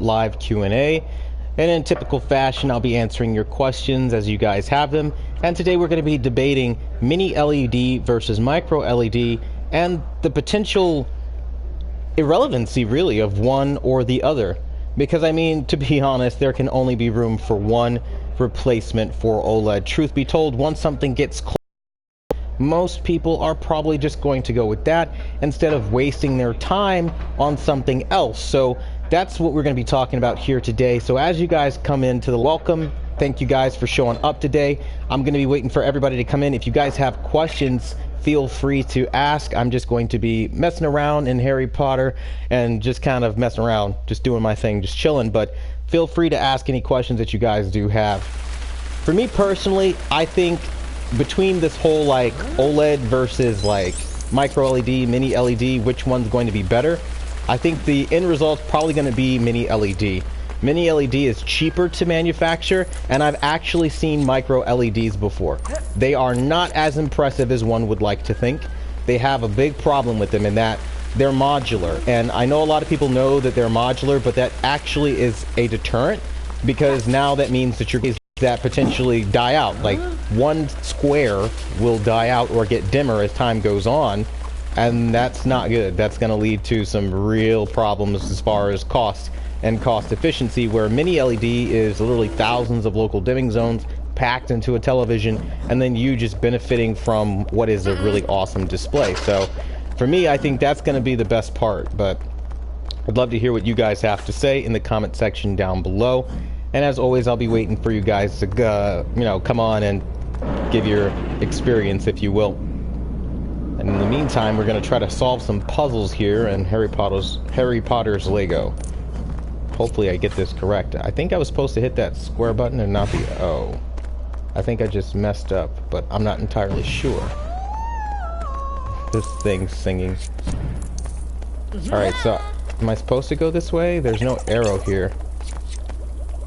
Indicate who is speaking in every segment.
Speaker 1: live Q&A. And in typical fashion, I'll be answering your questions as you guys have them. And today we're going to be debating mini LED versus micro LED and the potential irrelevancy, really, of one or the other. Because, I mean, to be honest, there can only be room for one replacement for OLED. Truth be told, once something gets close, most people are probably just going to go with that instead of wasting their time on something else. So that's what we're going to be talking about here today. So as you guys come into the welcome, thank you guys for showing up today. I'm going to be waiting for everybody to come in. If you guys have questions, feel free to ask. I'm just going to be messing around in Harry Potter and just kind of messing around, just doing my thing, just chilling. But feel free to ask any questions that you guys do have. For me personally, I think between this whole like OLED versus like micro LED, mini LED, which one's going to be better? I think the end result's probably going to be mini LED. Mini LED is cheaper to manufacture, and I've actually seen micro LEDs before. They are not as impressive as one would like to think. They have a big problem with them in that they're modular, and I know a lot of people know that they're modular, but that actually is a deterrent, because now that means that that potentially die out. Like one square will die out or get dimmer as time goes on, and that's not good. That's going to lead to some real problems as far as cost and cost efficiency, where mini LED is literally thousands of local dimming zones packed into a television, and then you just benefiting from what is a really awesome display. So for me, I think that's going to be the best part, but I'd love to hear what you guys have to say in the comment section down below. And as always, I'll be waiting for you guys to, you know, come on and give your experience, if you will. And in the meantime, we're going to try to solve some puzzles here in Harry Potter's Lego. Hopefully I get this correct. I think I was supposed to hit that square button and not the O. I think I just messed up, but I'm not entirely sure. This thing's singing. Alright, so am I supposed to go this way? There's no arrow here.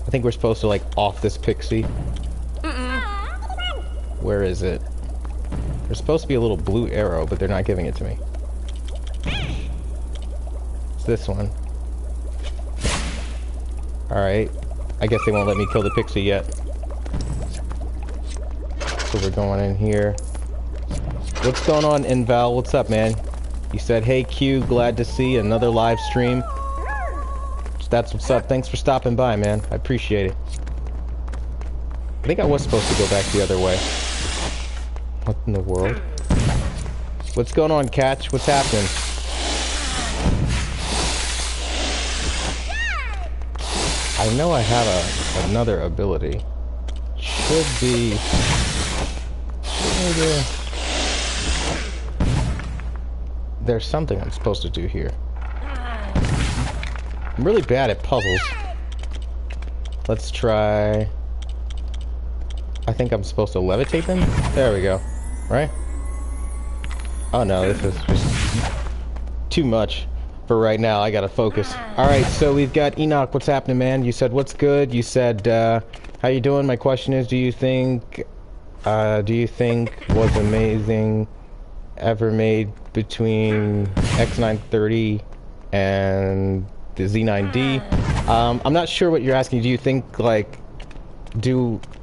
Speaker 1: I think we're supposed to, like, off this pixie. Where is it? There's supposed to be a little blue arrow, but they're not giving it to me. It's this one. Alright. I guess they won't let me kill the pixie yet. So we're going in here. What's going on, Inval? What's up, man? You said, hey, Q, glad to see another live stream. That's what's up. Thanks for stopping by, man. I appreciate it. I think I was supposed to go back the other way. What in the world? What's going on, Catch? What's happening? I know I have another ability. Should be... There's something I'm supposed to do here. I'm really bad at puzzles. Let's try... I think I'm supposed to levitate them? There we go. Right? Oh no, this is just too much for right now. I gotta focus. Alright, so we've got Enoch. What's happening, man? You said, what's good? You said, how you doing? My question is, do you think was amazing ever made between X930 and the Z9D? I'm not sure what you're asking. Do you think, like,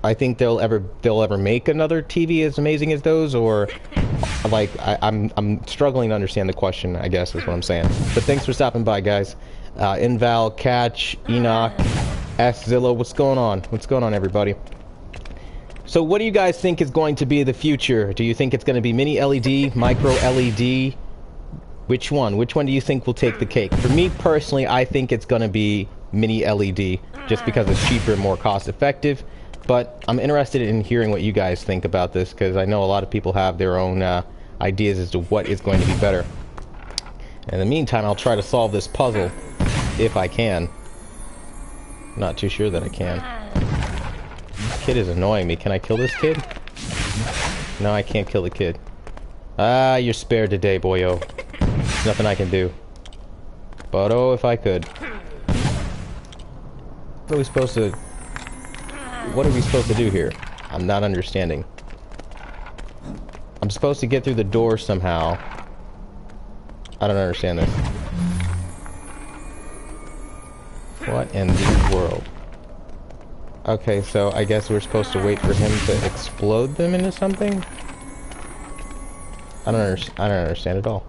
Speaker 1: I think they'll ever make another TV as amazing as those, or like I'm struggling to understand the question, I guess is what I'm saying. But thanks for stopping by, guys. Inval, Catch, Enoch, Zilla, what's going on? What's going on, everybody? So what do you guys think is going to be the future? Do you think it's going to be mini LED, micro LED? Which one? Which one do you think will take the cake? For me personally, I think it's going to be mini LED, just because it's cheaper and more cost effective. But I'm interested in hearing what you guys think about this, because I know a lot of people have their own ideas as to what is going to be better. In the meantime, I'll try to solve this puzzle, if I can. Not too sure that I can. This kid is annoying me. Can I kill this kid? No, I can't kill the kid. Ah, you're spared today, boyo. There's nothing I can do. But oh, if I could. What are we supposed to do here? I'm not understanding. I'm supposed to get through the door somehow. I don't understand this. What in the world? Okay, so I guess we're supposed to wait for him to explode them into something? I don't understand at all.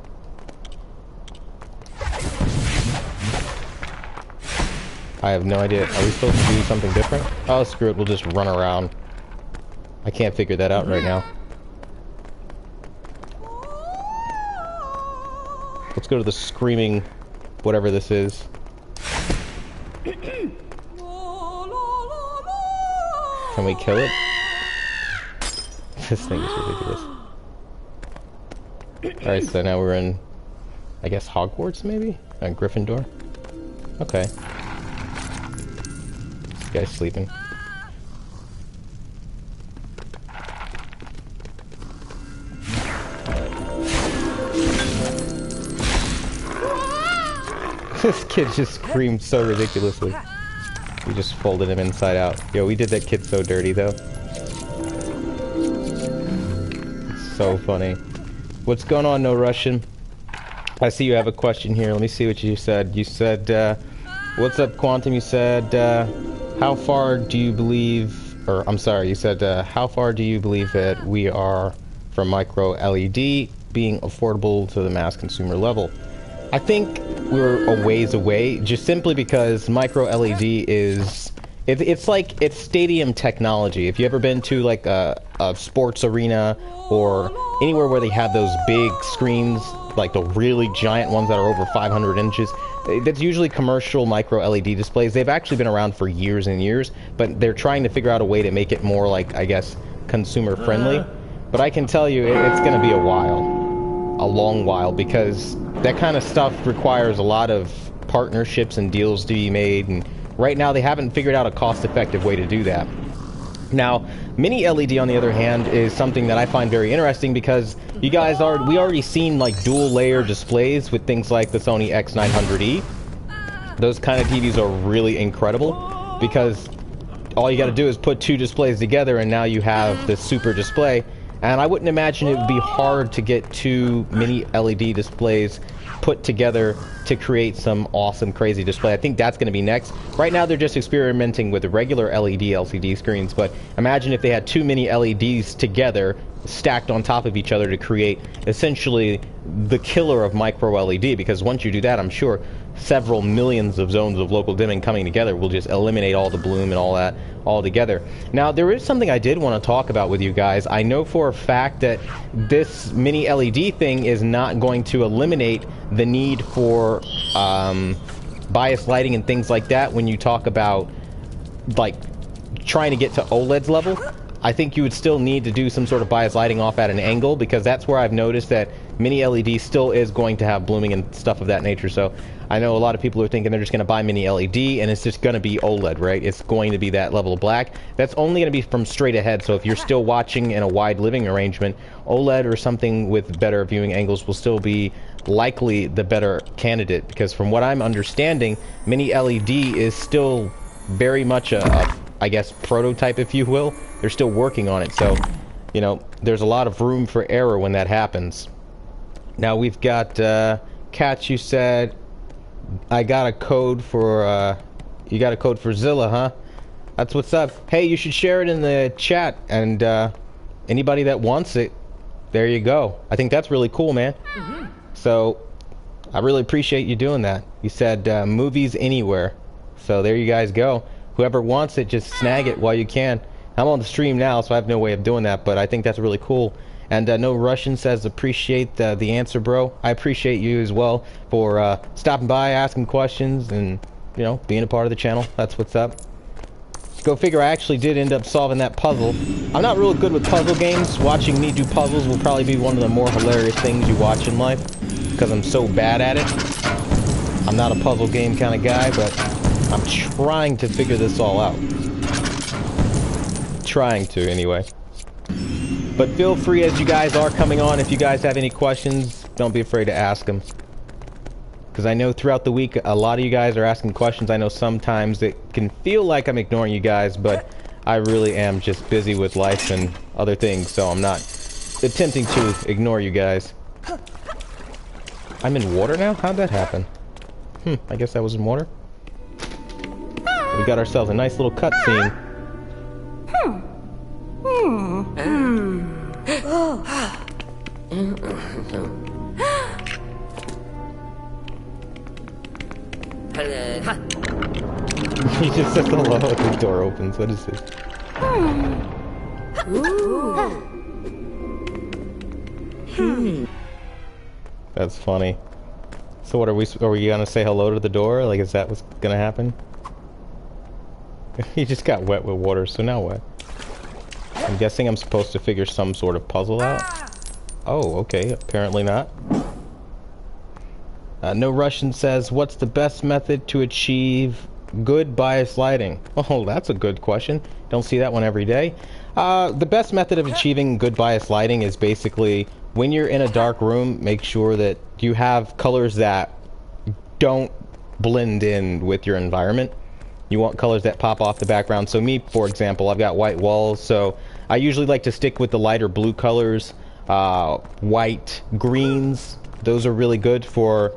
Speaker 1: I have no idea. Are we supposed to do something different? Oh, screw it. We'll just run around. I can't figure that out right now. Let's go to the screaming whatever this is. Can we kill it? This thing is ridiculous. Alright, so now we're in, I guess, Hogwarts, maybe? Gryffindor? Okay. This guy's sleeping. This kid just screamed so ridiculously. We just folded him inside out. Yo, we did that kid so dirty, though. It's so funny. What's going on, No Russian? I see you have a question here. Let me see what you said. You said, what's up, Quantum? You said, how far do you believe, or I'm sorry, you said, how far do you believe that we are from micro LED being affordable to the mass consumer level? I think we're a ways away, just simply because micro LED is, it's like, it's stadium technology. If you ever been to like a sports arena or anywhere where they have those big screens, like the really giant ones that are over 500 inches, that's usually commercial micro LED displays. They've actually been around for years and years, but they're trying to figure out a way to make it more like, I guess, consumer friendly. But I can tell you, it's going to be a while, a long while, because that kind of stuff requires a lot of partnerships and deals to be made, and right now they haven't figured out a cost-effective way to do that. Now, mini LED, on the other hand, is something that I find very interesting because you guys we already seen like dual layer displays with things like the Sony X900E. Those kind of TVs are really incredible because all you got to do is put two displays together and now you have this super display. And I wouldn't imagine it would be hard to get two mini LED displays put together to create some awesome, crazy display. I think that's going to be next. Right now, they're just experimenting with the regular LED LCD screens, but imagine if they had two mini LEDs together, stacked on top of each other to create essentially the killer of micro LED, because once you do that, I'm sure several millions of zones of local dimming coming together will just eliminate all the bloom and all that altogether. Now, there is something I did want to talk about with you guys. I know for a fact that this mini LED thing is not going to eliminate the need for bias lighting and things like that when you talk about like trying to get to OLED's level. I think you would still need to do some sort of bias lighting off at an angle, because that's where I've noticed that mini LED still is going to have blooming and stuff of that nature. So I know a lot of people are thinking they're just going to buy mini LED and it's just going to be OLED, right? It's going to be that level of black. That's only going to be from straight ahead. So if you're still watching in a wide living arrangement, OLED or something with better viewing angles will still be likely the better candidate, because from what I'm understanding, mini LED is still very much a I guess, prototype, if you will. They're still working on it, so, you know, there's a lot of room for error when that happens. Now, we've got, Kat, you said, I got a code for, you got a code for Zilla, huh? That's what's up. Hey, you should share it in the chat, and, anybody that wants it, there you go. I think that's really cool, man. So, I really appreciate you doing that. You said, movies anywhere. So, there you guys go. Whoever wants it, just snag it while you can. I'm on the stream now, so I have no way of doing that, but I think that's really cool. And No Russian says, appreciate the answer, bro. I appreciate you as well for stopping by, asking questions, and, you know, being a part of the channel. That's what's up. Go figure, I actually did end up solving that puzzle. I'm not real good with puzzle games. Watching me do puzzles will probably be one of the more hilarious things you watch in life, because I'm so bad at it. I'm not a puzzle game kind of guy, but I'm trying to figure this all out. Trying to, anyway. But feel free, as you guys are coming on, if you guys have any questions, don't be afraid to ask them. Because I know throughout the week, a lot of you guys are asking questions. I know sometimes it can feel like I'm ignoring you guys, but I really am just busy with life and other things, so I'm not attempting to ignore you guys. I'm in water now? How'd that happen? I guess I was in water. We got ourselves a nice little cutscene. He just says hello as the door opens. What is this? That's funny. So what are we gonna say hello to the door? Like, is that what's gonna happen? He just got wet with water, so now what? I'm guessing I'm supposed to figure some sort of puzzle out. Oh, okay, apparently not. No Russian says, what's the best method to achieve good bias lighting? Oh, that's a good question. Don't see that one every day. The best method of achieving good bias lighting is basically, when you're in a dark room, make sure that you have colors that don't blend in with your environment. You want colors that pop off the background. So me, for example, I've got white walls, so I usually like to stick with the lighter blue colors, white, greens. Those are really good for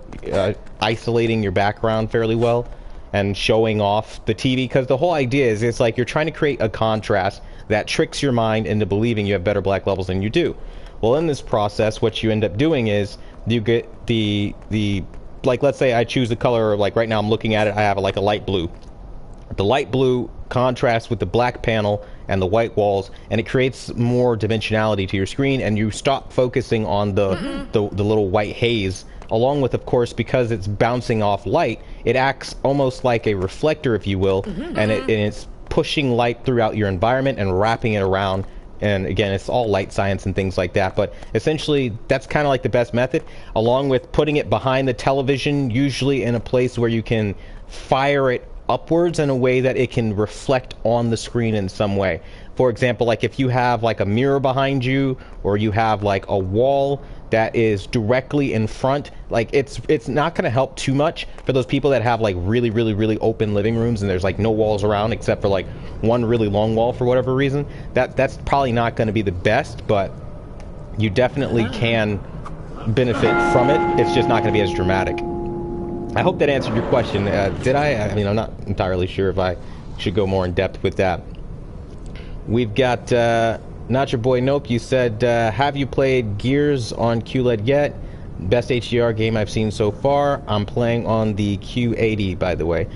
Speaker 1: isolating your background fairly well and showing off the TV, because the whole idea is it's like you're trying to create a contrast that tricks your mind into believing you have better black levels than you do. Well, in this process, what you end up doing is you get the like, let's say I choose the color, like right now I'm looking at it, I have like a light blue. The light blue contrasts with the black panel and the white walls, and it creates more dimensionality to your screen, and you stop focusing on the little white haze. Along with, of course, because it's bouncing off light, it acts almost like a reflector, if you will, and it's pushing light throughout your environment and wrapping it around. And again, it's all light science and things like that, but essentially that's kind of like the best method, along with putting it behind the television, usually in a place where you can fire it upwards in a way that it can reflect on the screen in some way. For example, like if you have like a mirror behind you, or you have like a wall that is directly in front, like it's not going to help too much for those people that have like really open living rooms and there's like no walls around except for like one really long wall for whatever reason. That's probably not going to be the best, but you definitely can benefit from it. It's just not going to be as dramatic. I hope that answered your question. Did I? I mean, I'm not entirely sure if I should go more in depth with that. We've got Not Your Boy Nope. You said, have you played Gears on QLED yet? Best HDR game I've seen so far. I'm playing on the Q80, by the way.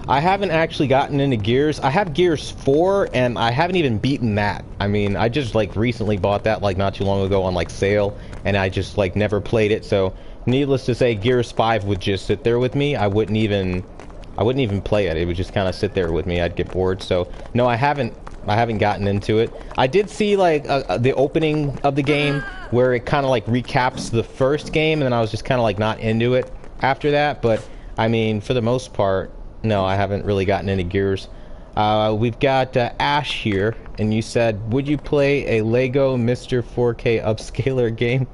Speaker 1: I haven't actually gotten into Gears. I have Gears 4, and I haven't even beaten that. I mean, I just like recently bought that like not too long ago on like sale, and I just like never played it. So needless to say, Gears 5 would just sit there with me. I wouldn't even play it. It would just kind of sit there with me. I'd get bored. So no, I haven't gotten into it. I did see like the opening of the game where it kind of like recaps the first game, and then I was just kind of like not into it after that. But I mean, for the most part, no, I haven't really gotten into Gears. We've got Ash here, and you said, would you play a Lego Mr. 4K upscaler game?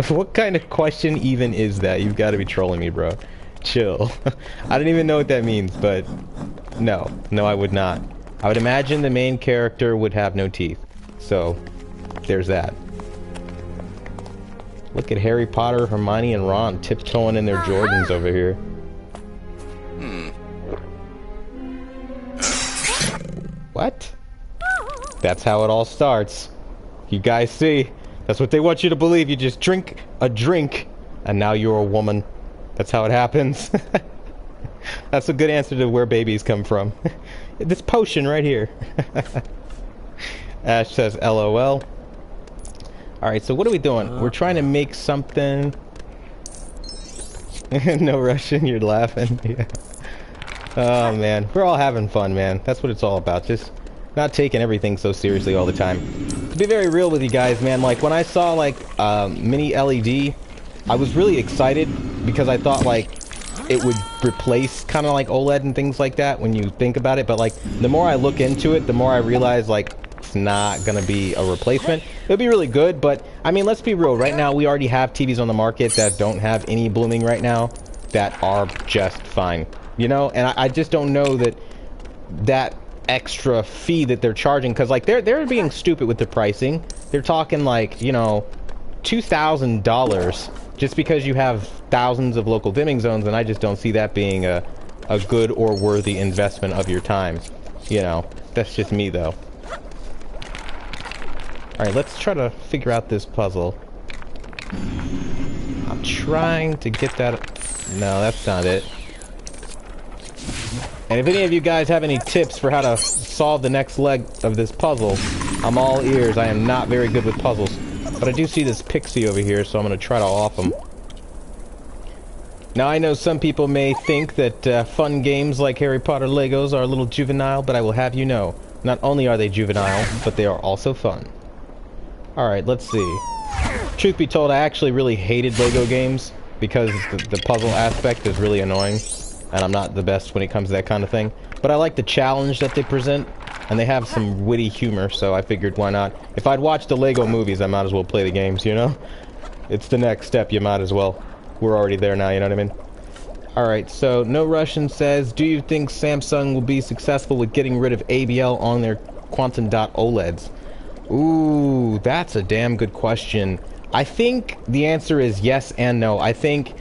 Speaker 1: What kind of question even is that? You've got to be trolling me, bro. Chill. I don't even know what that means, but no, I would not. I would imagine the main character would have no teeth. So, there's that. Look at Harry Potter, Hermione, and Ron tiptoeing in their Jordans over here. What? That's how it all starts. You guys see? That's what they want you to believe. You just drink a drink, and now you're a woman. That's how it happens. That's a good answer to where babies come from. This potion right here. Ash says LOL. Alright, so what are we doing? We're trying to make something. No Russian, you're laughing. Yeah. Oh man, we're all having fun, man. That's what it's all about. Just not taking everything so seriously all the time. To be very real with you guys, man, like when I saw like mini LED, I was really excited because I thought like it would replace kind of like OLED and things like that when you think about it. But like the more I look into it, the more I realize like it's not gonna be a replacement. It'll be really good, but I mean, let's be real. Right now, we already have TVs on the market that don't have any blooming right now that are just fine. You know, and I just don't know that extra fee that they're charging, because like they're being stupid with the pricing. They're talking like, you know, $2,000 just because you have thousands of local dimming zones, and I just don't see that being a a good or worthy investment of your time. You know, that's just me though. Alright, let's try to figure out this puzzle. I'm trying to get that... No, that's not it. And if any of you guys have any tips for how to solve the next leg of this puzzle, I'm all ears. I am not very good with puzzles. But I do see this pixie over here, so I'm going to try to off him. Now, I know some people may think that fun games like Harry Potter Legos are a little juvenile, but I will have you know, not only are they juvenile, but they are also fun. Alright, let's see. Truth be told, I actually really hated Lego games because the puzzle aspect is really annoying, and I'm not the best when it comes to that kind of thing. But I like the challenge that they present, and they have some witty humor, so I figured why not. If I'd watched the Lego movies, I might as well play the games, you know? It's the next step, you might as well. We're already there now, you know what I mean? Alright, so No Russian says, do you think Samsung will be successful with getting rid of ABL on their Quantum Dot OLEDs? Ooh, that's a damn good question. I think the answer is yes and no. I think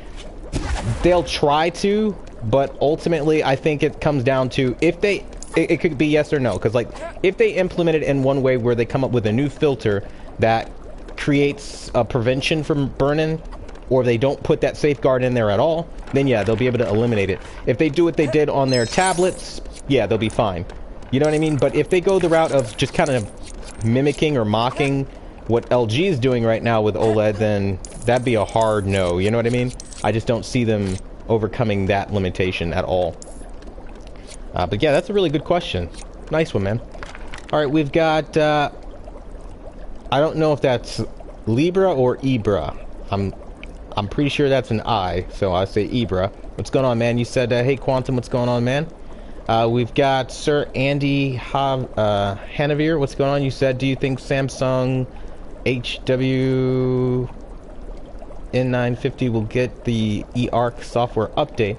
Speaker 1: they'll try to, but ultimately I think it comes down to if they... It could be yes or no, because like, if they implement it in one way where they come up with a new filter that creates a prevention from burn-in, or they don't put that safeguard in there at all, then yeah, they'll be able to eliminate it. If they do what they did on their tablets, yeah, they'll be fine. You know what I mean? But if they go the route of just kind of mimicking or mocking what LG is doing right now with OLED, then that'd be a hard no, you know what I mean? I just don't see them overcoming that limitation at all. But yeah, that's a really good question. Nice one, man. Alright, we've got, I don't know if that's Libra or Ibra. I'm pretty sure that's an I, so I say Ibra. What's going on, man? You said, hey, Quantum, what's going on, man? We've got Sir Andy Hanover. What's going on? You said, do you think Samsung HW N950 will get the eARC software update?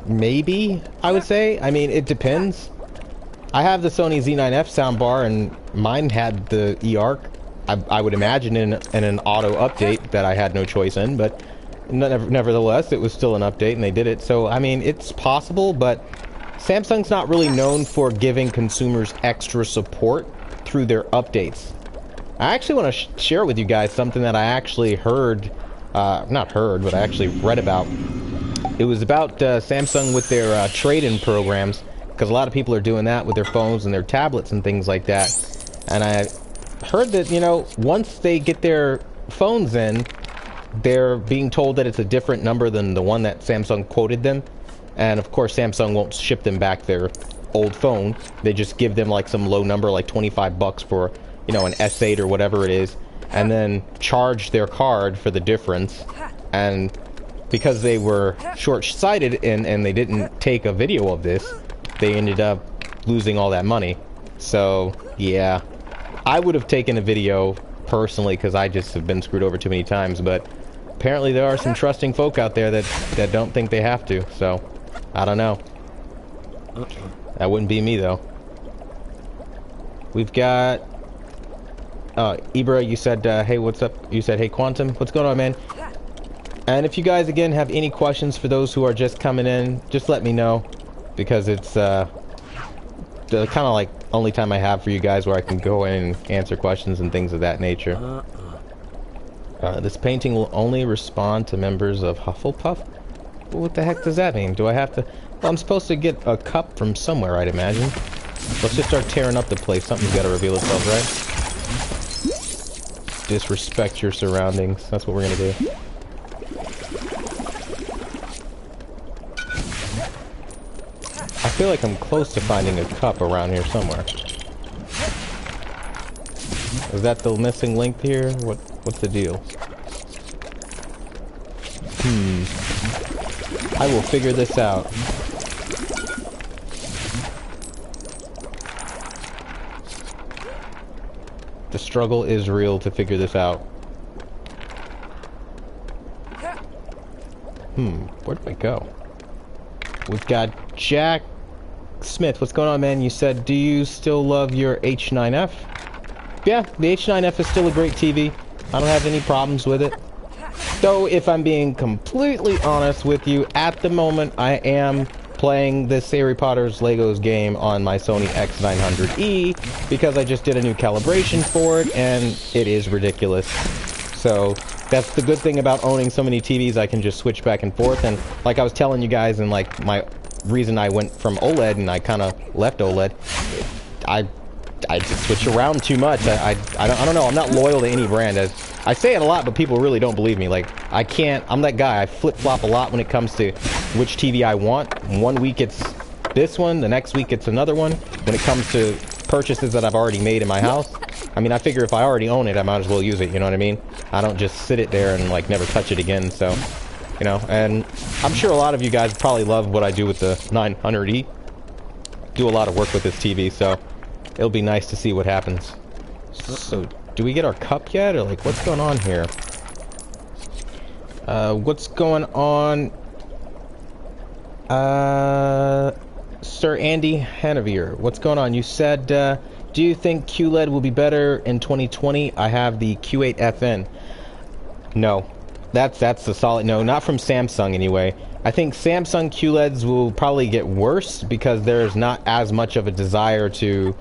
Speaker 1: Maybe, I would say. I mean, it depends. I have the Sony Z9F soundbar, and mine had the eARC. I would imagine in an auto update that I had no choice in, but nevertheless, it was still an update, and they did it. So, I mean, it's possible, but Samsung's not really known for giving consumers extra support through their updates. I actually want to share with you guys something that I actually heard, not heard, but I actually read about. It was about Samsung with their trade-in programs, because a lot of people are doing that with their phones and their tablets and things like that. And I heard that, you know, once they get their phones in, they're being told that it's a different number than the one that Samsung quoted them. And of course, Samsung won't ship them back their old phone. They just give them like some low number, like 25 bucks for, you know, an S8 or whatever it is, and then charge their card for the difference. And because they were short-sighted and they didn't take a video of this, they ended up losing all that money. So, yeah. I would have taken a video personally because I just have been screwed over too many times, but apparently there are some trusting folk out there that don't think they have to, so I don't know. That wouldn't be me, though. We've got... Ibra, you said, hey, what's up? You said, hey, Quantum, what's going on, man? And if you guys, again, have any questions for those who are just coming in, just let me know. Because it's, the kind of like only time I have for you guys where I can go in and answer questions and things of that nature. This painting will only respond to members of Hufflepuff? What the heck does that mean? Do I have to... Well, I'm supposed to get a cup from somewhere, I'd imagine. Let's just start tearing up the place. Something's got to reveal itself, right? Disrespect your surroundings. That's what we're gonna do. I feel like I'm close to finding a cup around here somewhere. Is that the missing link here? What's the deal? I will figure this out. The struggle is real to figure this out. Where do I go? We've got Jack Smith. What's going on, man? You said, do you still love your H9F? Yeah, the H9F is still a great TV. I don't have any problems with it. Though, if I'm being completely honest with you, at the moment I am playing this Harry Potter's Legos game on my Sony X900E because I just did a new calibration for it and it is ridiculous. So that's the good thing about owning so many TVs. I can just switch back and forth, and like I was telling you guys, and like my reason I went from OLED and I kind of left OLED, I just switch around too much. I don't know. I'm not loyal to any brand. As I say it a lot, but people really don't believe me. Like, I can't. I'm that guy. I flip-flop a lot when it comes to which TV I want. One week it's this one. The next week it's another one. When it comes to purchases that I've already made in my house, I mean, I figure if I already own it, I might as well use it. You know what I mean? I don't just sit it there and like never touch it again. So, you know. And I'm sure a lot of you guys probably love what I do with the 900E. Do a lot of work with this TV, so it'll be nice to see what happens. So, do we get our cup yet, or like, what's going on here? What's going on? Sir Andy Hanover, what's going on? You said, do you think QLED will be better in 2020? I have the Q8FN. No. That's a solid no. Not from Samsung, anyway. I think Samsung QLEDs will probably get worse because there's not as much of a desire to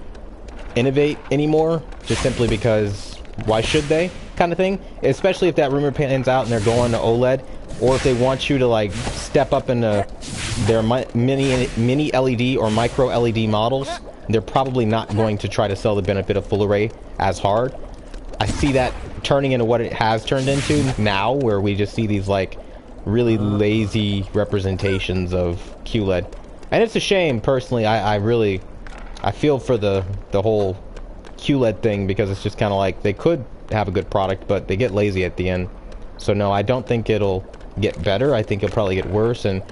Speaker 1: innovate anymore, just simply because why should they, kind of thing. Especially if that rumor pans out and they're going to OLED, or if they want you to like step up into their mini LED or micro LED models, they're probably not going to try to sell the benefit of full array as hard. I see that turning into what it has turned into now, where we just see these like really lazy representations of QLED, and it's a shame. Personally, I feel for the whole QLED thing, because it's just kind of like they could have a good product, but they get lazy at the end. So no, I don't think it'll get better. I think it'll probably get worse. And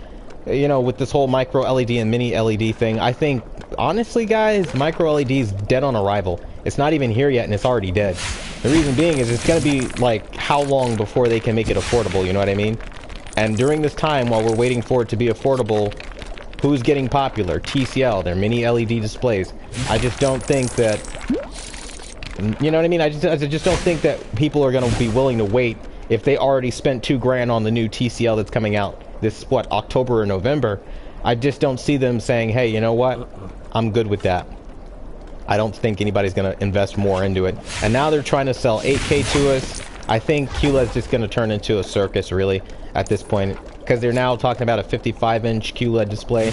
Speaker 1: you know, with this whole micro LED and mini LED thing, I think honestly, guys, micro LED is dead on arrival. It's not even here yet, and it's already dead. The reason being is it's gonna be like how long before they can make it affordable? You know what I mean? And during this time, while we're waiting for it to be affordable, who's getting popular? TCL, their mini LED displays. I just don't think that, you know what I mean? I just don't think that people are going to be willing to wait if they already spent $2,000 on the new TCL that's coming out this, what, October or November. I just don't see them saying, hey, you know what? I'm good with that. I don't think anybody's going to invest more into it. And now they're trying to sell 8K to us. I think QLED's just going to turn into a circus, really, at this point. Because they're now talking about a 55-inch QLED display.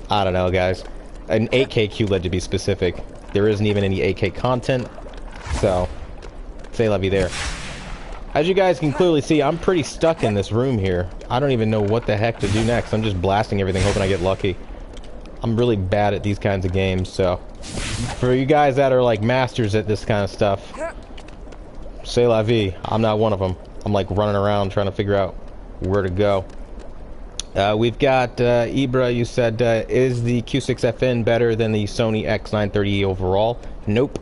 Speaker 1: I don't know, guys. An 8K QLED, to be specific. There isn't even any 8K content. So, say la vie there. As you guys can clearly see, I'm pretty stuck in this room here. I don't even know what the heck to do next. I'm just blasting everything, hoping I get lucky. I'm really bad at these kinds of games, so... For you guys that are, like, masters at this kind of stuff, say la vie. I'm not one of them. I'm, like, running around trying to figure out where to go. We've got Ibra. You said, is the Q6FN better than the Sony X930E overall? Nope,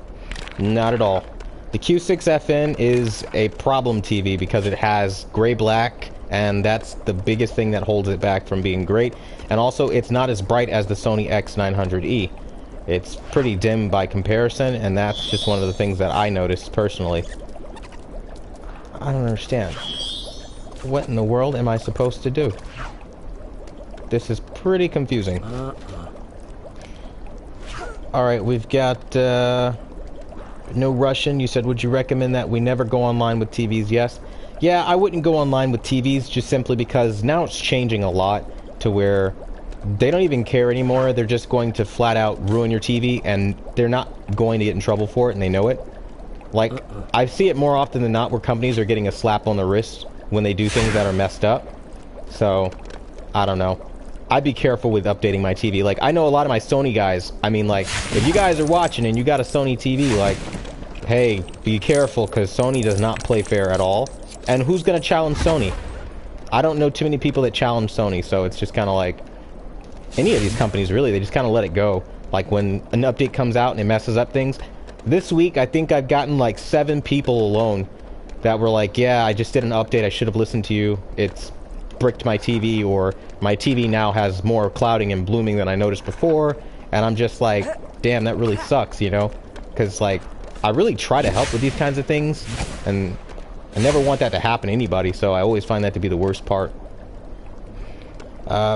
Speaker 1: not at all. The Q6FN is a problem TV because it has gray black, and that's the biggest thing that holds it back from being great. And also, it's not as bright as the Sony X900E. It's pretty dim by comparison, and that's just one of the things that I noticed personally. I don't understand. What in the world am I supposed to do? This is pretty confusing. Alright, we've got no Russian. You said, would you recommend that we never go online with TVs? Yes. Yeah, I wouldn't go online with TVs, just simply because now it's changing a lot to where they don't even care anymore. They're just going to flat out ruin your TV, and they're not going to get in trouble for it, and they know it. Like, I see it more often than not where companies are getting a slap on the wrist when they do things that are messed up. So, I don't know. I'd be careful with updating my TV. Like, I know a lot of my Sony guys, I mean, like, if you guys are watching and you got a Sony TV, like, hey, be careful, because Sony does not play fair at all. And who's going to challenge Sony? I don't know too many people that challenge Sony, so it's just kind of like, any of these companies, really, they just kind of let it go. Like, when an update comes out and it messes up things. This week, I think I've gotten, like, 7 people alone that were like, yeah, I just did an update, I should have listened to you, it's bricked my TV, or my TV now has more clouding and blooming than I noticed before, and I'm just like, damn, that really sucks, you know? Because, like, I really try to help with these kinds of things, and I never want that to happen to anybody, so I always find that to be the worst part.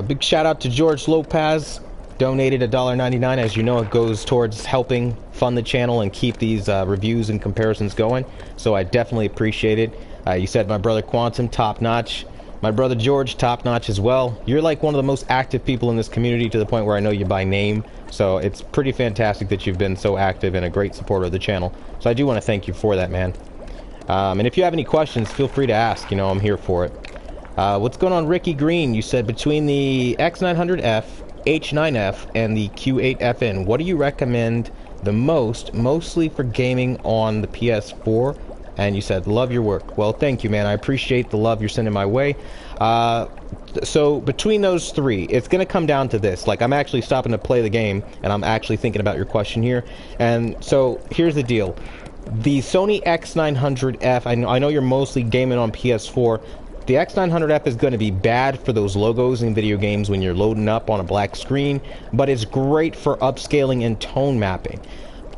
Speaker 1: Big shout out to George Lopez, donated $1.99. As you know, it goes towards helping fund the channel and keep these reviews and comparisons going, so I definitely appreciate it. You said my brother Quantum, top notch. My brother George, top notch as well. You're like one of the most active people in this community, to the point where I know you by name, so it's pretty fantastic that you've been so active and a great supporter of the channel, so I do want to thank you for that, man. And if you have any questions, feel free to ask. You know, I'm here for it. What's going on, Ricky Green? You said between the X900F, H9F, and the Q8FN, what do you recommend the most, mostly for gaming on the PS4? And you said, love your work. Well, thank you, man. I appreciate the love you're sending my way. So between those three, it's going to come down to this. Like, I'm actually stopping to play the game, and I'm actually thinking about your question here. And so here's the deal. The Sony X900F, I know you're mostly gaming on PS4. The X900F is going to be bad for those logos in video games when you're loading up on a black screen, but it's great for upscaling and tone mapping.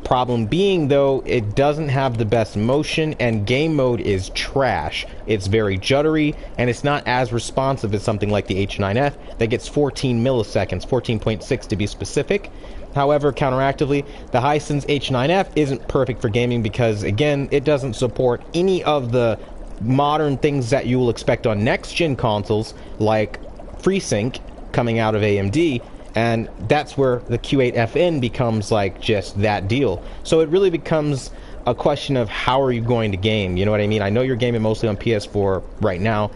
Speaker 1: Problem being, though, it doesn't have the best motion, and game mode is trash. It's very juddery, and it's not as responsive as something like the H9F that gets 14 milliseconds, 14.6 to be specific. However, counteractively, the Hisense H9F isn't perfect for gaming because, again, it doesn't support any of the modern things that you will expect on next-gen consoles, like FreeSync coming out of AMD, and that's where the Q8FN becomes like just that deal. So it really becomes a question of how are you going to game, you know what I mean? I know you're gaming mostly on PS4 right now.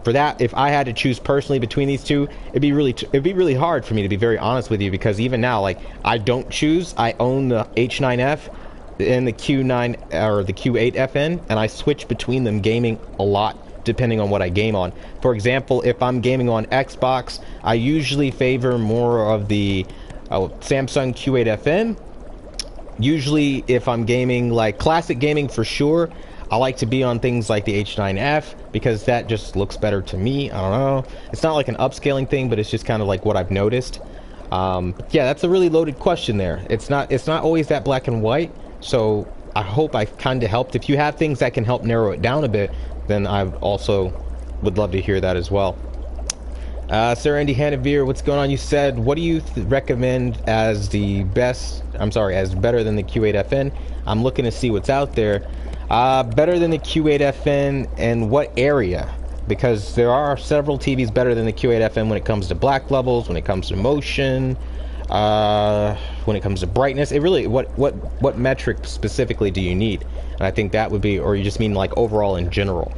Speaker 1: For that, if I had to choose personally between these two, it'd be really hard for me, to be very honest with you, because even now, like, I don't choose. I own the H9F and the Q9 or the Q8FN, and I switch between them gaming a lot depending on what I game on. For example, if I'm gaming on Xbox, I usually favor more of the Samsung Q8FN. Usually, if I'm gaming like classic gaming, for sure, I like to be on things like the H9F because that just looks better to me. I don't know. It's not like an upscaling thing, but it's just kind of like what I've noticed. Yeah, that's a really loaded question there. It's not always that black and white. So I hope I kind of helped. If you have things that can help narrow it down a bit, then I also would love to hear that as well. Sir Andy Hanavir, what's going on? You said, what do you recommend as the best, as better than the Q8FN? I'm looking to see what's out there. Better than the Q8FN and what area? Because there are several TVs better than the Q8FN when it comes to black levels, when it comes to motion, when it comes to brightness. It really, what metric specifically do you need? And I think that would be, or you just mean like overall in general?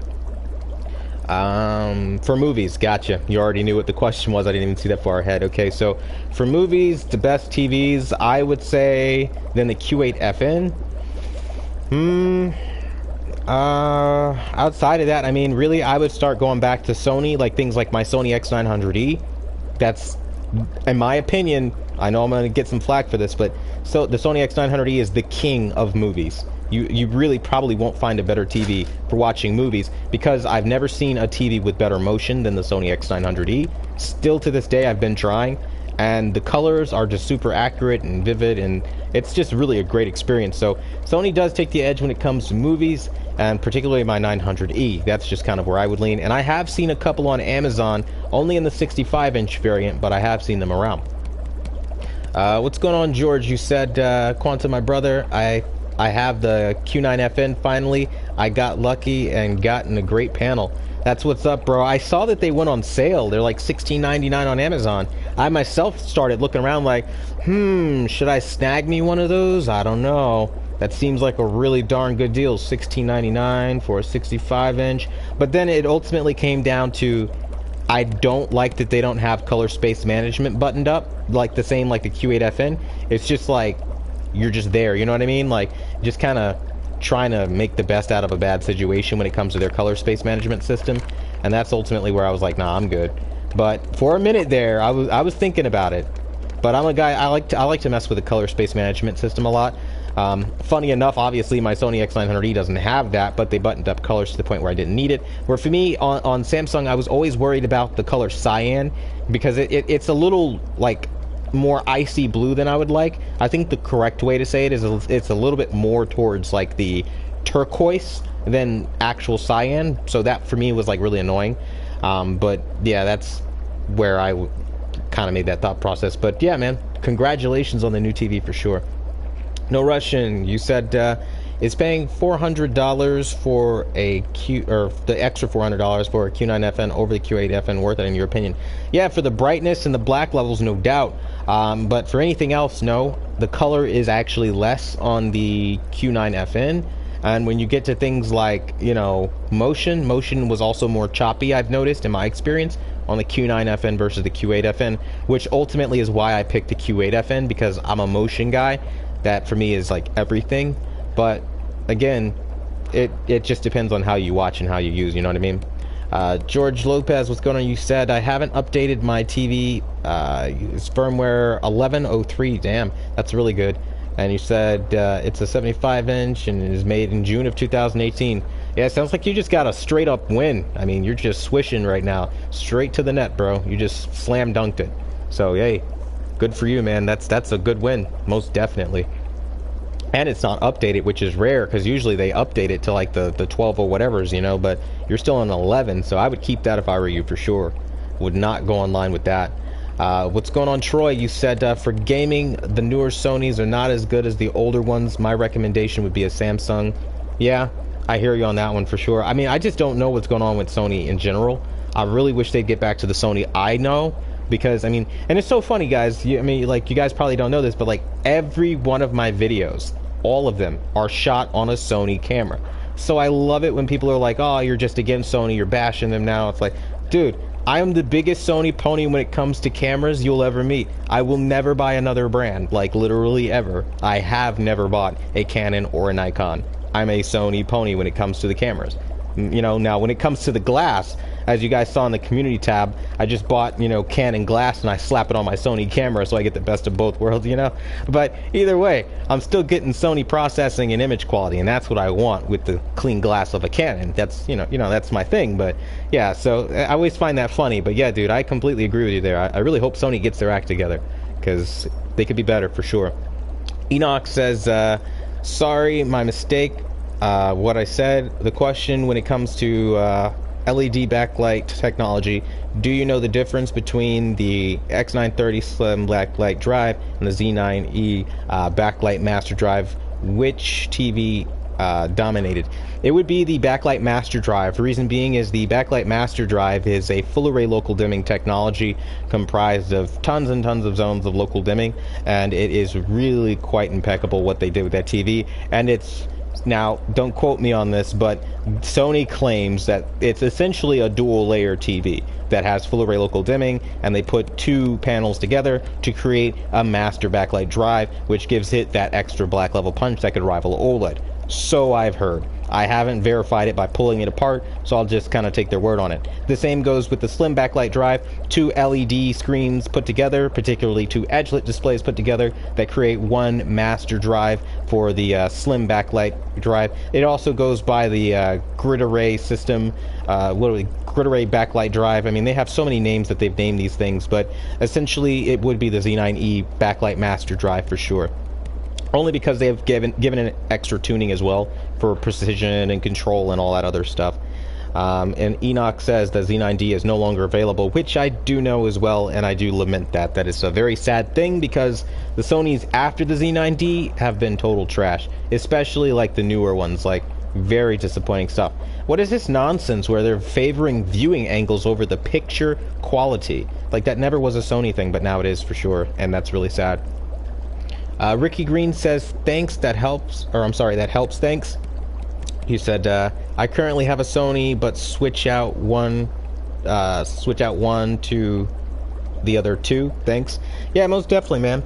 Speaker 1: For movies, gotcha. You already knew what the question was. I didn't even see that far ahead. Okay, so for movies, the best TVs, I would say, then the Q8FN. Outside of that, I mean, really, I would start going back to Sony, like things like my Sony X900E. That's, in my opinion, I know I'm going to get some flack for this, but so the Sony X900E is the king of movies. You really probably won't find a better TV for watching movies, because I've never seen a TV with better motion than the Sony X900E. Still to this day, I've been trying, and the colors are just super accurate and vivid, and it's just really a great experience. So Sony does take the edge when it comes to movies, and particularly my 900E. That's just kind of where I would lean. And I have seen a couple on Amazon, only in the 65-inch variant, but I have seen them around. What's going on, George? You said, Quantum, my brother, I have the Q9FN finally. I got lucky and gotten a great panel. That's what's up, bro. I saw that they went on sale. They're like $16.99 on Amazon. I myself started looking around like, should I snag me one of those? I don't know. That seems like a really darn good deal. $16.99 for a 65-inch. But then it ultimately came down to, I don't like that they don't have color space management buttoned up, like the same like the Q8FN. It's just like, you're just there, you know what I mean? Like, just kind of trying to make the best out of a bad situation when it comes to their color space management system. And that's ultimately where I was like, nah, I'm good. But for a minute there, I was thinking about it. But I'm a guy, I like to mess with the color space management system a lot. Funny enough, obviously my Sony X900E doesn't have that, but they buttoned up colors to the point where I didn't need it. Where for me, on Samsung, I was always worried about the color cyan, because it's a little, like, more icy blue than I would like. I think the correct way to say it is it's a little bit more towards, like, the turquoise than actual cyan, so that for me was like really annoying. But yeah, that's where I kind of made that thought process. But yeah, man, congratulations on the new TV for sure. No Russian, you said is paying $400 for a Q, or the extra $400 for a Q9FN over the Q8FN worth it in your opinion? Yeah, for the brightness and the black levels, no doubt. But for anything else, no. The color is actually less on the Q9FN. And when you get to things like, you know, motion was also more choppy, I've noticed in my experience, on the Q9FN versus the Q8FN, which ultimately is why I picked the Q8FN, because I'm a motion guy. That for me is like everything. But again, it just depends on how you watch and how you use, you know what I mean? George Lopez, what's going on? You said, I haven't updated my TV. It's firmware 1103. Damn, that's really good. And you said it's a 75-inch and it is made in June of 2018. Yeah, it sounds like you just got a straight-up win. I mean, you're just swishing right now. Straight to the net, bro. You just slam dunked it. So, hey, good for you, man. That's a good win, most definitely. And it's not updated, which is rare, because usually they update it to like the 12 or whatever's, you know, but you're still on 11, so I would keep that if I were you for sure. Would not go online with that. What's going on, Troy? You said for gaming, the newer Sonys are not as good as the older ones. My recommendation would be a Samsung. Yeah, I hear you on that one for sure. I mean, I just don't know what's going on with Sony in general. I really wish they'd get back to the Sony I know. Because, I mean, and it's so funny, guys. I mean, like, you guys probably don't know this, but, like, every one of my videos, all of them, are shot on a Sony camera. So I love it when people are like, oh, you're just against Sony, you're bashing them now. It's like, dude, I am the biggest Sony pony when it comes to cameras you'll ever meet. I will never buy another brand, like, literally ever. I have never bought a Canon or a Nikon. I'm a Sony pony when it comes to the cameras. You know, now, when it comes to the glass, as you guys saw in the community tab, I just bought, you know, Canon glass and I slap it on my Sony camera so I get the best of both worlds, you know? But either way, I'm still getting Sony processing and image quality, and that's what I want with the clean glass of a Canon. That's, you know, that's my thing. But yeah, so I always find that funny. But yeah, dude, I completely agree with you there. I really hope Sony gets their act together, because they could be better for sure. Enoch says, sorry, my mistake. What I said, the question when it comes to LED backlight technology, do you know the difference between the X930 Slim backlight drive and the Z9E backlight master drive? Which TV dominated? It would be the backlight master drive. The reason being is the backlight master drive is a full array local dimming technology comprised of tons and tons of zones of local dimming, and it is really quite impeccable what they did with that TV. And it's, now, don't quote me on this, but Sony claims that it's essentially a dual layer TV that has full array local dimming, and they put two panels together to create a master backlight drive, which gives it that extra black level punch that could rival OLED. So I've heard. I haven't verified it by pulling it apart, so I'll just kind of take their word on it. The same goes with the slim backlight drive. Two LED screens put together, particularly two edgelit displays put together, that create one master drive for the slim backlight drive. It also goes by the grid array system, literally grid array backlight drive. I mean, they have so many names that they've named these things, but essentially it would be the Z9E backlight master drive for sure. Only because they have given it extra tuning as well for precision and control and all that other stuff. And Enoch says that Z9D is no longer available, which I do know as well, and I do lament that. That is a very sad thing, because the Sonys after the Z9D have been total trash, especially like the newer ones, like very disappointing stuff. What is this nonsense where they're favoring viewing angles over the picture quality? Like, that never was a Sony thing, but now it is for sure, and that's really sad. Ricky Green says, thanks, that helps, or I'm sorry, that helps, thanks. He said, I currently have a Sony, but switch out one to the other two, thanks. Yeah, most definitely, man.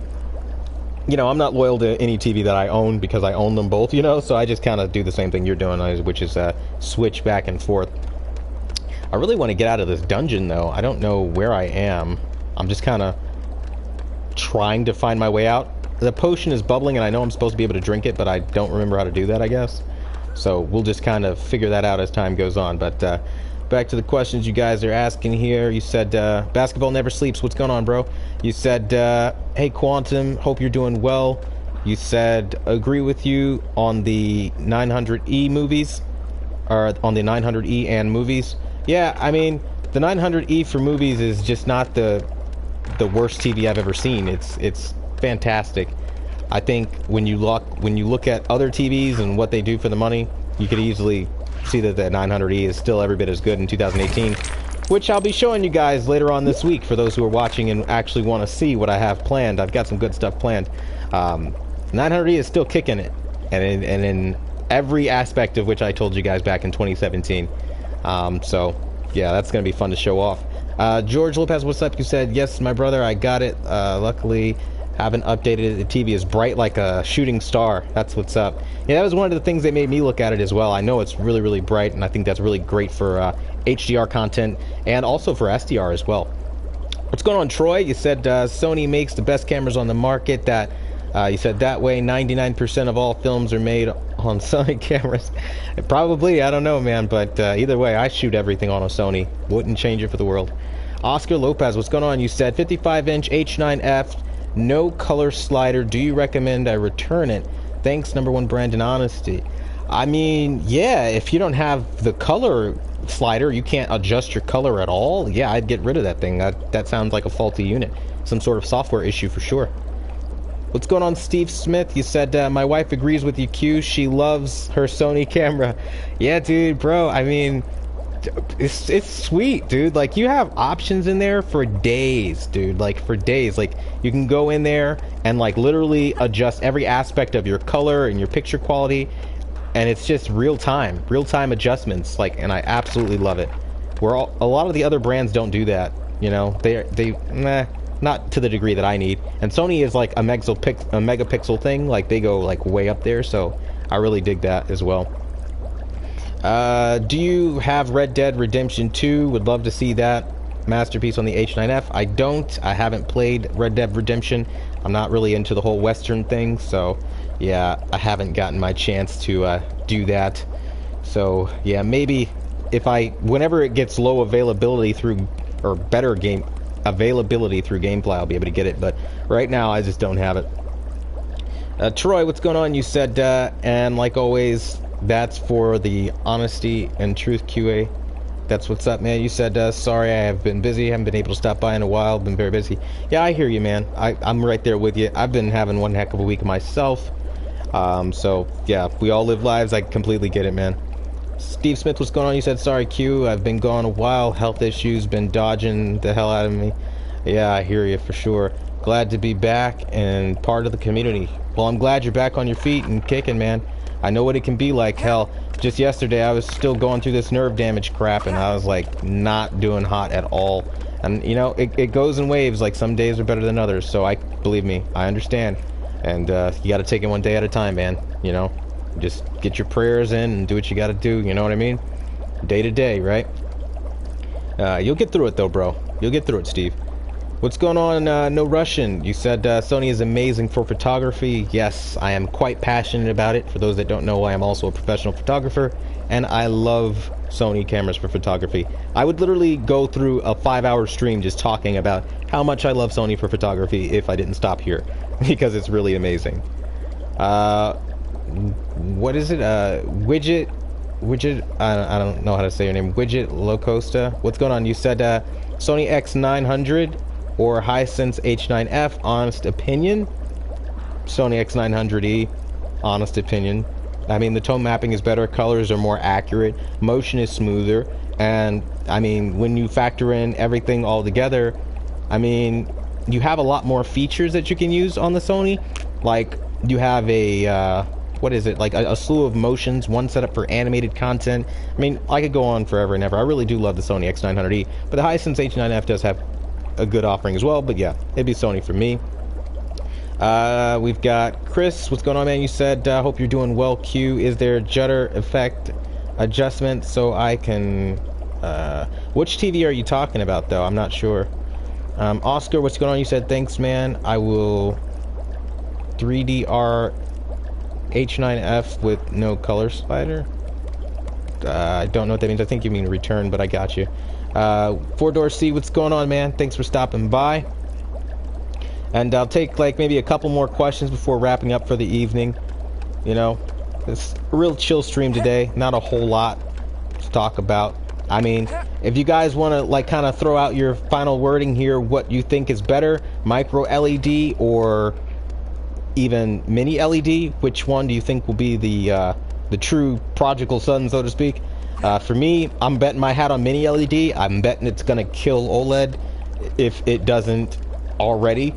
Speaker 1: You know, I'm not loyal to any TV that I own because I own them both, you know, so I just kind of do the same thing you're doing, which is switch back and forth. I really want to get out of this dungeon, though. I don't know where I am. I'm just kind of trying to find my way out. The potion is bubbling, and I know I'm supposed to be able to drink it, but I don't remember how to do that, I guess. So we'll just kind of figure that out as time goes on. But back to the questions you guys are asking here. You said, basketball never sleeps. What's going on, bro? You said, hey, Quantum, hope you're doing well. You said, agree with you on the 900E movies. or on the 900E and movies. Yeah, I mean, the 900E for movies is just not the worst TV I've ever seen. It's fantastic. I think when you look at other TVs and what they do for the money, you could easily see that the 900E is still every bit as good in 2018, which I'll be showing you guys later on this week for those who are watching and actually want to see what I have planned. I've got some good stuff planned. 900E is still kicking it, and in every aspect of which I told you guys back in 2017. So yeah, that's going to be fun to show off. George Lopez, what's up? You said, yes, my brother, I got it. Luckily, haven't updated it. The TV is bright like a shooting star. That's what's up. Yeah, that was one of the things that made me look at it as well. I know it's really, really bright, and I think that's really great for HDR content and also for SDR as well. What's going on, Troy? You said Sony makes the best cameras on the market. That you said that way 99% of all films are made on Sony cameras. Probably, I don't know, man, but either way, I shoot everything on a Sony. Wouldn't change it for the world. Oscar Lopez, what's going on? You said 55-inch H9F, no color slider. Do you recommend I return it? Thanks, number one brand in honesty. I mean, yeah, if you don't have the color slider, you can't adjust your color at all. Yeah, I'd get rid of that thing. That sounds like a faulty unit. Some sort of software issue for sure. What's going on, Steve Smith? You said, my wife agrees with you, Q. She loves her Sony camera. Yeah, dude, bro, I mean, it's sweet, dude. Like, you have options in there for days, dude. Like, for days. Like, you can go in there and, like, literally adjust every aspect of your color and your picture quality, and it's just real-time adjustments. Like, and I absolutely love it. Where a lot of the other brands don't do that, you know. Not to the degree that I need. And Sony is like a megapixel thing. Like, they go like way up there, so I really dig that as well. Do you have Red Dead Redemption 2? Would love to see that masterpiece on the H9F. I don't. I haven't played Red Dead Redemption. I'm not really into the whole Western thing, so yeah, I haven't gotten my chance to do that. So yeah, maybe whenever it gets low availability or better game availability through gameplay, I'll be able to get it, but right now I just don't have it. Troy, what's going on? You said, and like always, that's for the honesty and truth QA. That's what's up, man. You said, sorry, I have been busy, haven't been able to stop by in a while, been very busy. Yeah, I hear you, man. I'm right there with you. I've been having one heck of a week myself. So yeah, we all live lives. I completely get it, man. Steve Smith, what's going on? You said, sorry, Q, I've been gone a while. Health issues, been dodging the hell out of me. Yeah, I hear you for sure. Glad to be back and part of the community. Well, I'm glad you're back on your feet and kicking, man. I know what it can be like. Hell, just yesterday I was still going through this nerve damage crap, and I was like not doing hot at all. And you know, it goes in waves. Like, some days are better than others, so believe me, I understand. And you got to take it one day at a time, man. You know, just get your prayers in and do what you got to do. You know what I mean? Day to day, right? You'll get through it, though, bro. You'll get through it, Steve. What's going on? No Russian. You said Sony is amazing for photography. Yes, I am quite passionate about it. For those that don't know, I am also a professional photographer, and I love Sony cameras for photography. I would literally go through a 5-hour stream just talking about how much I love Sony for photography if I didn't stop here, because it's really amazing. What is it? Widget, I don't know how to say your name. Widget Locosta. What's going on? You said Sony X900 or Hisense H9F. Honest opinion, Sony X900E. Honest opinion. I mean, the tone mapping is better, colors are more accurate, motion is smoother, and I mean, when you factor in everything all together, I mean, you have a lot more features that you can use on the Sony. Like, you have a what is it, like a slew of motions, one set up for animated content. I mean, I could go on forever and ever. I really do love the Sony X900E, but the Hisense H9F does have a good offering as well. But yeah, it'd be Sony for me. We've got Chris. What's going on, man? You said, hope you're doing well, Q. Is there judder effect adjustment so I can... which TV are you talking about, though? I'm not sure. Oscar, what's going on? You said, thanks, man. I will 3DR H9F with no color slider. I don't know what that means. I think you mean return, but I got you. 4-door C, what's going on, man? Thanks for stopping by. And I'll take like maybe a couple more questions before wrapping up for the evening. You know, it's a real chill stream today. Not a whole lot. to talk about. I mean, if you guys want to like kind of throw out your final wording here, what you think is better, micro LED or even mini LED, which one do you think will be the true prodigal son, so to speak? For me, I'm betting my hat on mini LED. I'm betting it's gonna kill OLED if it doesn't already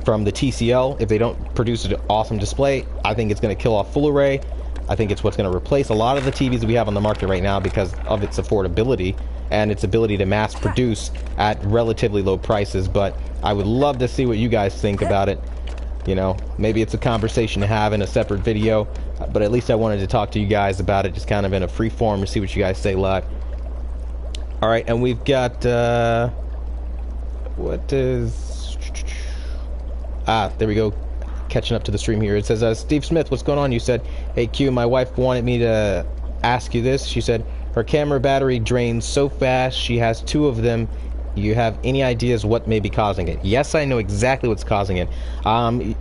Speaker 1: from the TCL. If they don't produce an awesome display, I think it's gonna kill off full array. I think it's what's going to replace a lot of the TVs we have on the market right now because of its affordability and its ability to mass produce at relatively low prices. But I would love to see what you guys think about it. You know, maybe it's a conversation to have in a separate video, but at least I wanted to talk to you guys about it just kind of in a free form and see what you guys say live. All right, and we've got, what is, there we go. Catching up to the stream here. It says, Steve Smith, what's going on? You said, hey Q, my wife wanted me to ask you this. She said her camera battery drains so fast. She has 2 of them. You have any ideas what may be causing it? Yes, I know exactly what's causing it.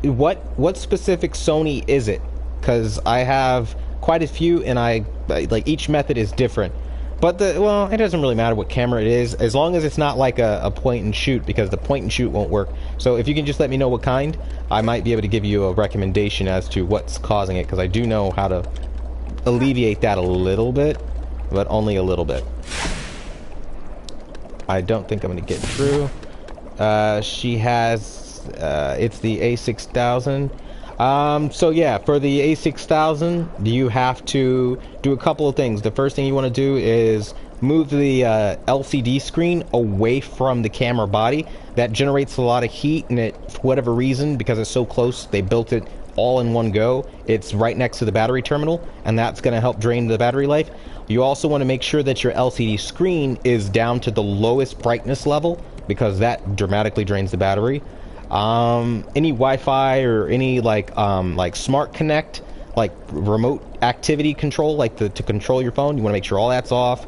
Speaker 1: What specific Sony is it? Because I have quite a few, and like each method is different. But well, it doesn't really matter what camera it is, as long as it's not like a point and shoot, because the point and shoot won't work. So if you can just let me know what kind, I might be able to give you a recommendation as to what's causing it, because I do know how to alleviate that a little bit, but only a little bit. I don't think I'm going to get through. She has, it's the A6000. So yeah, for the A6000, you have to do a couple of things. The first thing you want to do is move the LCD screen away from the camera body. That generates a lot of heat, and it, for whatever reason, because it's so close, they built it all in one go. It's right next to the battery terminal, and that's going to help drain the battery life. You also want to make sure that your LCD screen is down to the lowest brightness level, because that dramatically drains the battery. Any Wi-Fi or any like smart connect, like remote activity control, like to control your phone, you want to make sure all that's off.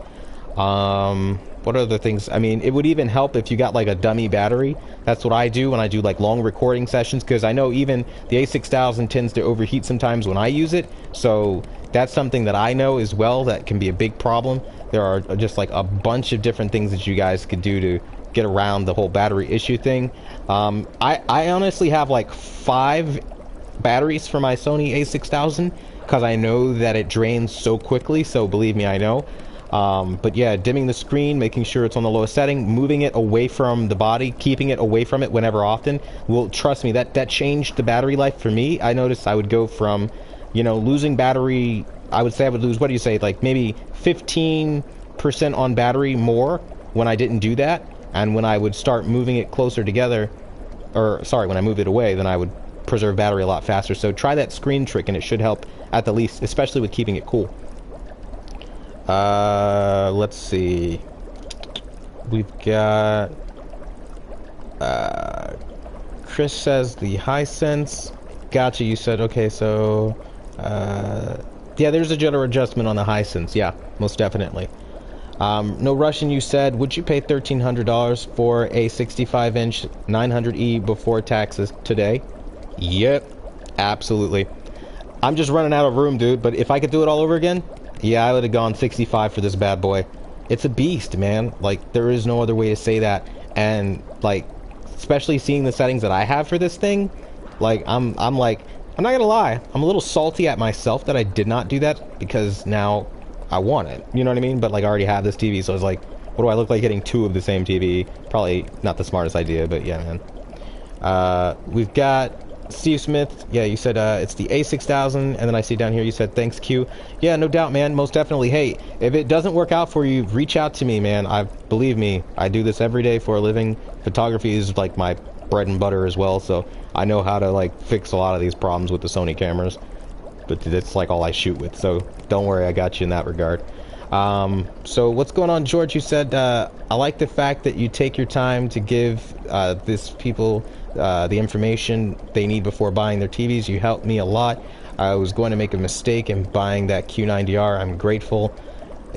Speaker 1: What other things? I mean, it would even help if you got like a dummy battery. That's what I do when I do like long recording sessions, because I know even the A6000 tends to overheat sometimes when I use it. So that's something that I know as well that can be a big problem. There are just like a bunch of different things that you guys could do to get around the whole battery issue thing. I honestly have like 5 batteries for my Sony A6000 because I know that it drains so quickly, so believe me, I know. But yeah, dimming the screen, making sure it's on the lowest setting, moving it away from the body, keeping it away from it whenever often, will, trust me, that changed the battery life for me. I noticed I would go from, you know, losing battery, I would say I would lose, what do you say, like maybe 15% on battery more when I didn't do that. And when I would start moving it closer together, or sorry, when I move it away, then I would preserve battery a lot faster. So try that screen trick and it should help at the least, especially with keeping it cool. Let's see. We've got, Chris says the Hisense. Gotcha, you said, okay, so, yeah, there's a jitter adjustment on the Hisense, yeah, most definitely. No Russian, you said, would you pay $1,300 for a 65-inch 900E before taxes today? Yep, absolutely. I'm just running out of room, dude, but if I could do it all over again, yeah, I would have gone 65 for this bad boy. It's a beast, man. Like, there is no other way to say that. And, like, especially seeing the settings that I have for this thing, like, I'm like, I'm not gonna lie, I'm a little salty at myself that I did not do that, because now I want it, you know what I mean? But like I already have this TV, so it's like, what do I look like getting 2 of the same TV? Probably not the smartest idea, but yeah, man. We've got Steve Smith. Yeah, you said it's the A6000, and then I see down here you said thanks Q. Yeah, no doubt, man, most definitely. Hey, if it doesn't work out for you, reach out to me, man. Believe me, I do this every day for a living. Photography is like my bread and butter as well, so I know how to like fix a lot of these problems with the Sony cameras. But it's like all I shoot with, so don't worry, I got you in that regard. So what's going on, George? You said, I like the fact that you take your time to give these people the information they need before buying their TVs. You helped me a lot. I was going to make a mistake in buying that Q90R. I'm grateful.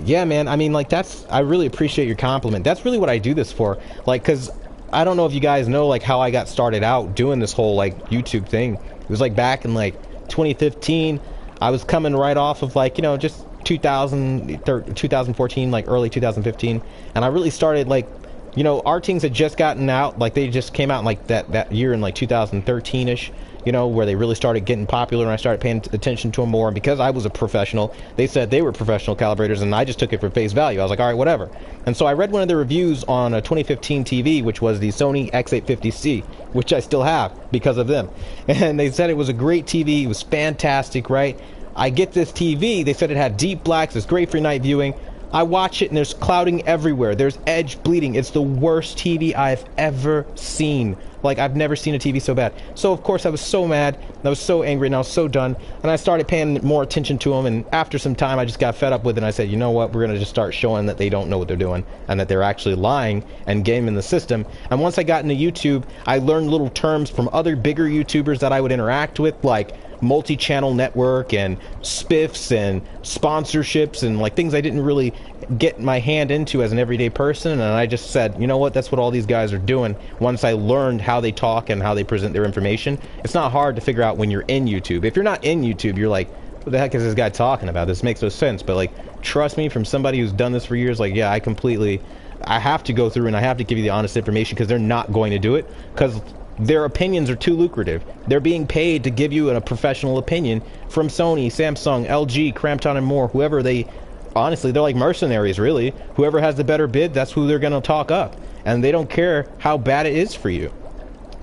Speaker 1: Yeah, man, I mean, like, I really appreciate your compliment. That's really what I do this for. Like, because I don't know if you guys know, like, how I got started out doing this whole, like, YouTube thing. It was, like, back in, like, 2015, I was coming right off of, like, you know, just 2014, like early 2015, and I really started like, you know, our things had just gotten out, like they just came out in like that year in like 2013ish, you know, where they really started getting popular, and I started paying attention to them more. And because I was a professional, they said they were professional calibrators, and I just took it for face value. I was like, all right, whatever. And so I read one of the reviews on a 2015 TV, which was the Sony X850C, which I still have because of them. And they said it was a great TV. It was fantastic, right? I get this TV. They said it had deep blacks. It's great for night viewing. I watch it, and there's clouding everywhere. There's edge bleeding. It's the worst TV I've ever seen. Like, I've never seen a TV so bad. So, of course, I was so mad. I was so angry, and I was so done. And I started paying more attention to them. And after some time, I just got fed up with it. And I said, you know what? We're going to just start showing that they don't know what they're doing and that they're actually lying and gaming the system. And once I got into YouTube, I learned little terms from other bigger YouTubers that I would interact with, like multi-channel network and spiffs and sponsorships and like things I didn't really get my hand into as an everyday person. And I just said, you know what, that's what all these guys are doing. Once I learned how they talk and how they present their information, it's not hard to figure out when you're in YouTube. If you're not in YouTube, you're like, what the heck is this guy talking about? This makes no sense. But like, trust me, from somebody who's done this for years, like, yeah, I have to go through and I have to give you the honest information, because they're not going to do it, because their opinions are too lucrative. They're being paid to give you a professional opinion from Sony, Samsung, LG, Crampton, and more. Whoever they, honestly, they're like mercenaries, really. Whoever has the better bid, that's who they're going to talk up. And they don't care how bad it is for you.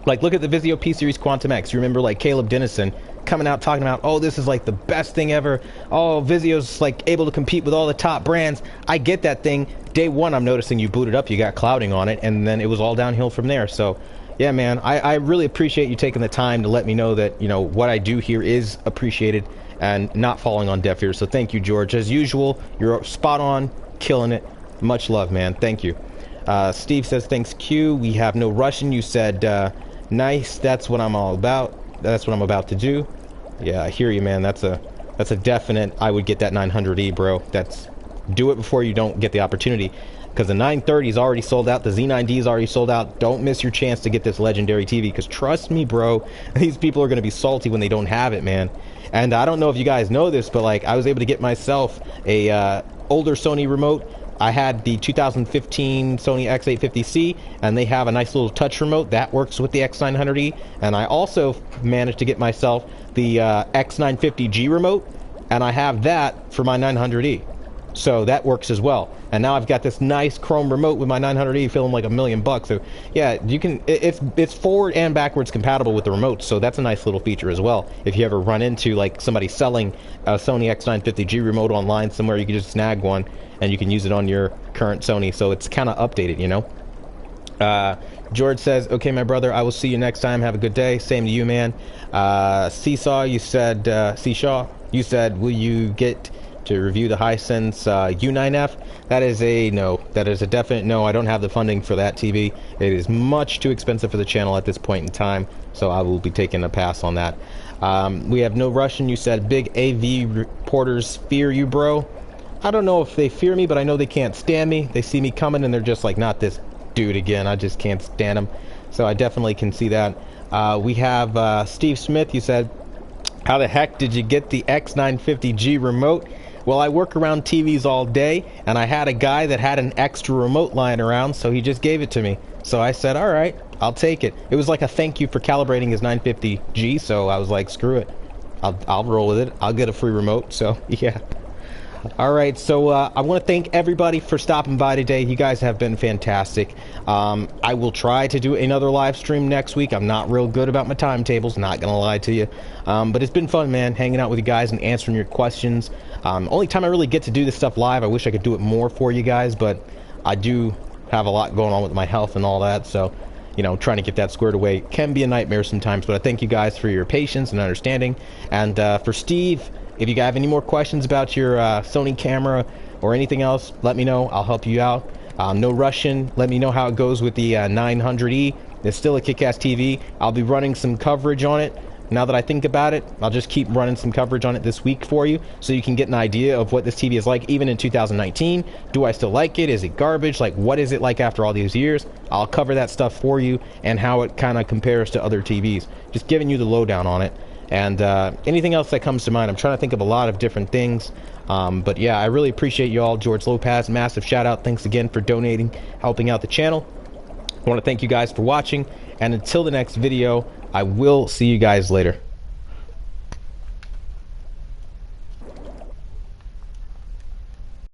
Speaker 1: Like, look at the Vizio P-Series Quantum X. You remember, like, Caleb Dennison coming out talking about, oh, this is like the best thing ever. Oh, Vizio's like able to compete with all the top brands. I get that thing. Day one, I'm noticing you booted up, you got clouding on it, and then it was all downhill from there. So yeah, man, I really appreciate you taking the time to let me know that, you know, what I do here is appreciated and not falling on deaf ears. So thank you, George. As usual, you're spot on, killing it. Much love, man. Thank you. Steve says, thanks, Q. We have no Russian. You said, nice. That's what I'm all about. That's what I'm about to do. Yeah, I hear you, man. That's a definite. I would get that 900E, bro. Do it before you don't get the opportunity. Because the 930 is already sold out. The Z9D is already sold out. Don't miss your chance to get this legendary TV. Because trust me, bro, these people are going to be salty when they don't have it, man. And I don't know if you guys know this, but like, I was able to get myself a older Sony remote. I had the 2015 Sony X850C, and they have a nice little touch remote that works with the X900E. And I also managed to get myself the X950G remote, and I have that for my 900E. So that works as well. And now I've got this nice chrome remote with my 900E feeling like $1 million. So yeah, you can, it's forward and backwards compatible with the remote. So that's a nice little feature as well. If you ever run into like somebody selling a Sony X950G remote online somewhere, you can just snag one and you can use it on your current Sony. So it's kind of updated, you know. George says, okay, my brother, I will see you next time. Have a good day. Same to you, man. Seesaw, you said, Seashaw, you said, will you get to review the Hisense U9F? That is a no. That is a definite no. I don't have the funding for that TV. It is much too expensive for the channel at this point in time, so I will be taking a pass on that. We have no Russian. You said big AV reporters fear you, bro. I don't know if they fear me, but I know they can't stand me. They see me coming and they're just like, not this dude again. I just can't stand him. So I definitely can see that. We have Steve Smith. You said, how the heck did you get the X950G remote? Well, I work around TVs all day, and I had a guy that had an extra remote lying around, so he just gave it to me. So I said, all right, I'll take it. It was like a thank you for calibrating his 950G, so I was like, screw it. I'll roll with it. I'll get a free remote, so yeah. All right, so I want to thank everybody for stopping by today. You guys have been fantastic. I will try to do another live stream next week. I'm not real good about my timetables, not going to lie to you. But it's been fun, man, hanging out with you guys and answering your questions. Only time I really get to do this stuff live. I wish I could do it more for you guys, but I do have a lot going on with my health and all that, so you know, trying to get that squared away can be a nightmare sometimes. But I thank you guys for your patience and understanding. And for Steve, if you have any more questions about your Sony camera or anything else, let me know. I'll help you out. No Russian. Let me know how it goes with the 900E. It's still a kick-ass TV. I'll be running some coverage on it. Now that I think about it, I'll just keep running some coverage on it this week for you so you can get an idea of what this TV is like even in 2019. Do I still like it? Is it garbage? Like, what is it like after all these years? I'll cover that stuff for you and how it kind of compares to other TVs. Just giving you the lowdown on it. and anything else that comes to mind. I'm trying to think of a lot of different things. But yeah, I really appreciate you all. George Lopez, massive shout out. Thanks again for donating, helping out the channel. I want to thank you guys for watching, and until the next video, I will see you guys later.